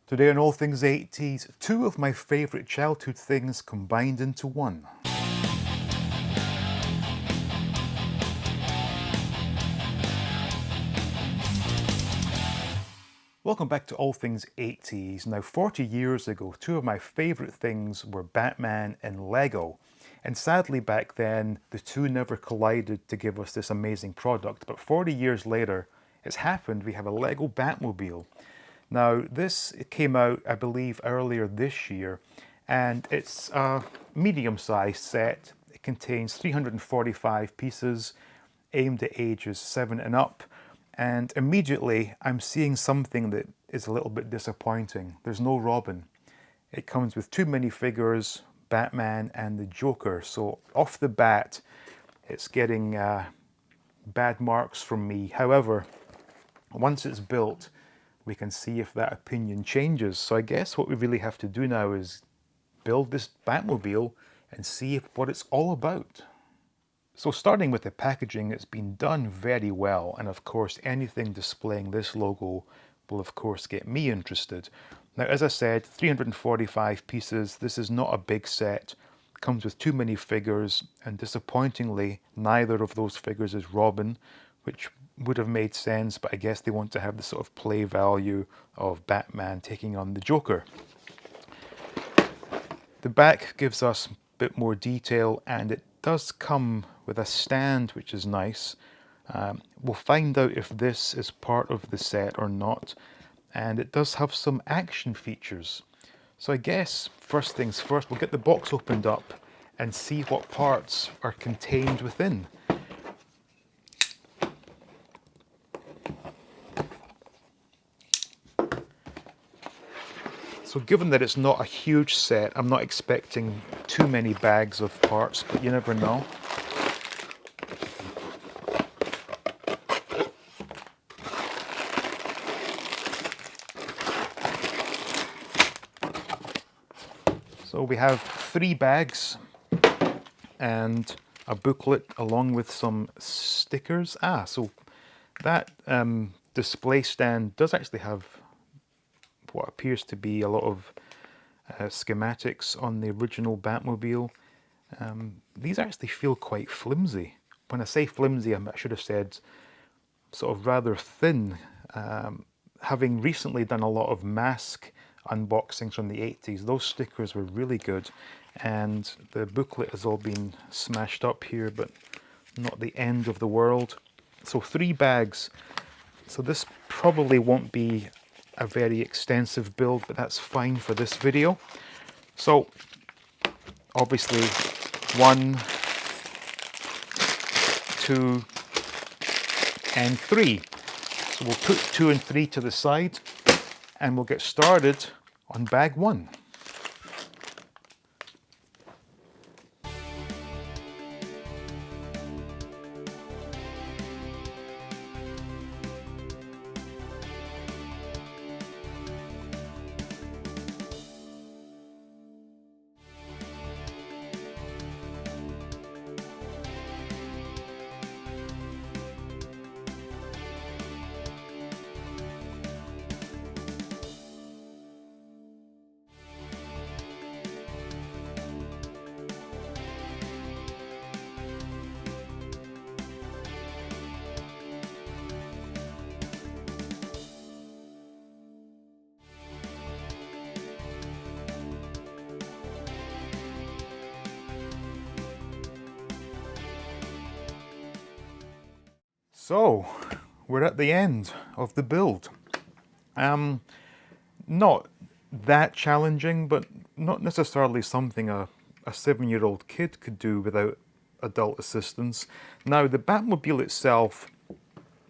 Today on All Things 80s, two of my favourite childhood things combined into one. Welcome back to All Things 80s. Now 40 years ago, two of my favourite things were Batman and Lego. And sadly back then, the two never collided to give us this amazing product. But 40 years later, it's happened. We have a Lego Batmobile. Now this came out, I believe, earlier this year, and it's a medium-sized set. It contains 345 pieces aimed at ages 7 and up, and immediately I'm seeing something that is a little bit disappointing. There's no Robin. It comes with two minifigures, Batman and the Joker, so off the bat it's getting bad marks from me. However, once it's built, we can see if that opinion changes. So I guess what we really have to do now is build this Batmobile and see what it's all about. So starting with the packaging, it's been done very well, and of course anything displaying this logo will of course get me interested. Now as I said, 345 pieces, this is not a big set, comes with too many figures, and disappointingly neither of those figures is Robin, which would have made sense, but I guess they want to have the sort of play value of Batman taking on the Joker. The back gives us a bit more detail, and it does come with a stand, which is nice. We'll find out if this is part of the set or not, and it does have some action features. So I guess first things first, we'll get the box opened up and see what parts are contained within. So given that it's not a huge set, I'm not expecting too many bags of parts, but you never know. So we have 3 bags and a booklet along with some stickers. So that display stand does actually have what appears to be a lot of schematics on the original Batmobile. These actually feel quite flimsy. When I say flimsy, I should have said sort of rather thin. Having recently done a lot of M.a.s.k unboxings from the 80s, those stickers were really good, and the booklet has all been smashed up here, but not the end of the world. So 3 bags. So this probably won't be a very extensive build, but that's fine for this video. So obviously 1, 2, and 3. So we'll put 2 and 3 to the side, and we'll get started on bag 1. So we're at the end of the build. Not that challenging, but not necessarily something a 7-year-old kid could do without adult assistance. Now the Batmobile itself,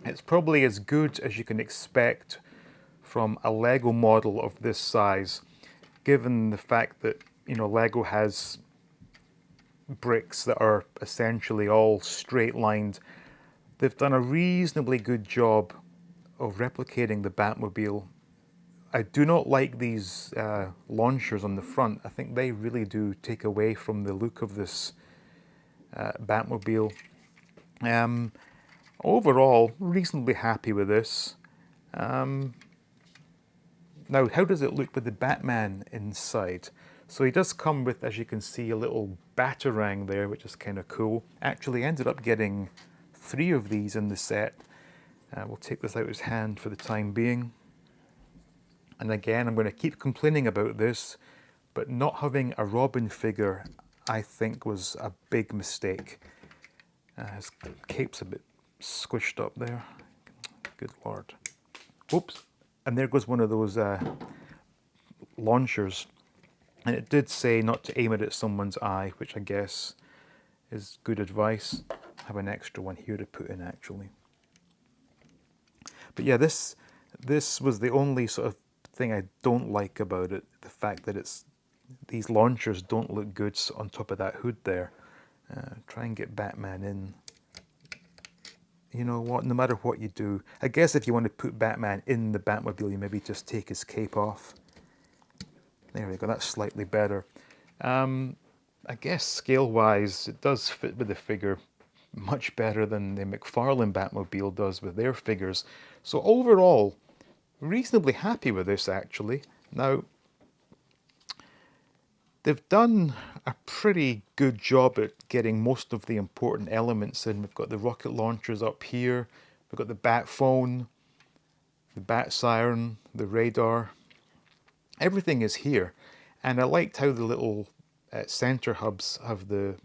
it's probably as good as you can expect from a Lego model of this size, given the fact that, you know, Lego has bricks that are essentially all straight lined. They've done a reasonably good job of replicating the Batmobile. I do not like these launchers on the front. I think they really do take away from the look of this Batmobile. Overall, reasonably happy with this. Now, how does it look with the Batman inside? So he does come with, as you can see, a little batarang there, which is kind of cool. Actually ended up getting 3 of these in the set. We'll take this out of his hand for the time being. And again, I'm going to keep complaining about this, but not having a Robin figure, I think, was a big mistake. His cape's a bit squished up there. Good Lord. Oops. And there goes one of those launchers. And it did say not to aim it at someone's eye, which I guess is good advice. I have an extra one here to put in, actually. But yeah, this was the only sort of thing I don't like about it. The fact that these launchers don't look good on top of that hood there. Try and get Batman in. You know what, no matter what you do, I guess if you want to put Batman in the Batmobile, you maybe just take his cape off. There we go, that's slightly better. I guess scale-wise, it does fit with the figure much better than the McFarlane Batmobile does with their figures. So overall, reasonably happy with this, actually. Now, they've done a pretty good job at getting most of the important elements in. We've got the rocket launchers up here, we've got the bat phone, the bat siren, the radar. Everything is here. And I liked how the little center hubs have the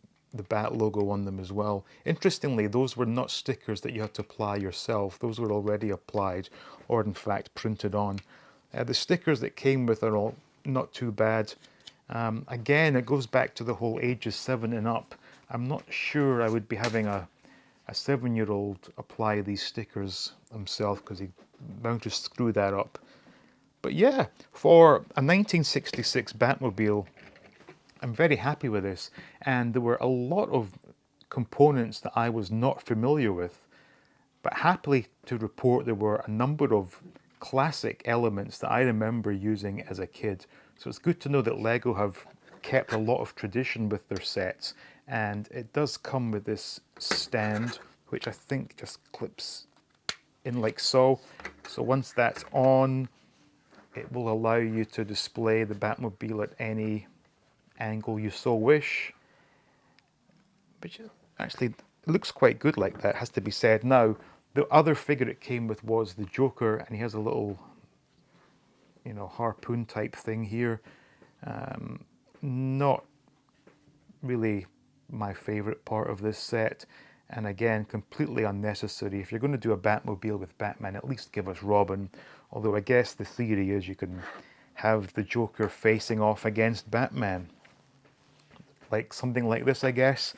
bat logo on them as well. Interestingly, those were not stickers that you had to apply yourself. Those were already applied, or in fact printed on. The stickers that came with are all not too bad. Again, it goes back to the whole ages 7 and up. I'm not sure I would be having a 7-year-old apply these stickers himself, because he's bound to screw that up. But yeah, for a 1966 Batmobile, I'm very happy with this. And there were a lot of components that I was not familiar with, but happily to report there were a number of classic elements that I remember using as a kid. So it's good to know that Lego have kept a lot of tradition with their sets. And it does come with this stand, which I think just clips in like so. So once that's on, it will allow you to display the Batmobile at any angle you so wish. But actually, it looks quite good like that, has to be said. Now, the other figure it came with was the Joker, and he has a little, you know, harpoon type thing here. Not really my favorite part of this set, and again, completely unnecessary. If you're going to do a Batmobile with Batman, at least give us Robin. Although I guess the theory is you can have the Joker facing off against Batman, like something like this, I guess.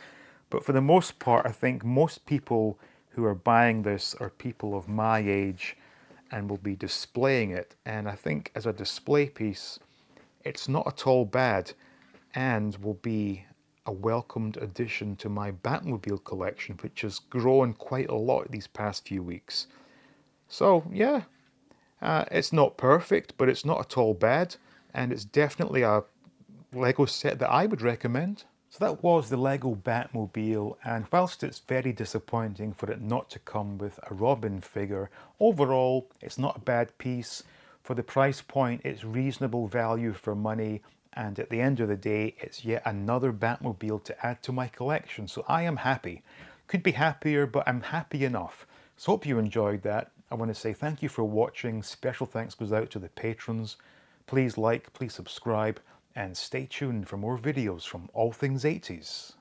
But for the most part, I think most people who are buying this are people of my age and will be displaying it. And I think as a display piece, it's not at all bad and will be a welcomed addition to my Batmobile collection, which has grown quite a lot these past few weeks. So yeah, it's not perfect, but it's not at all bad. And it's definitely a Lego set that I would recommend. So that was the Lego Batmobile, and whilst it's very disappointing for it not to come with a Robin figure, overall it's not a bad piece. For the price point, it's reasonable value for money, and at the end of the day, it's yet another Batmobile to add to my collection, so I am happy. Could be happier, but I'm happy enough. So hope you enjoyed that. I want to say thank you for watching. Special thanks goes out to the patrons. Please like, please subscribe, and stay tuned for more videos from All Things 80s.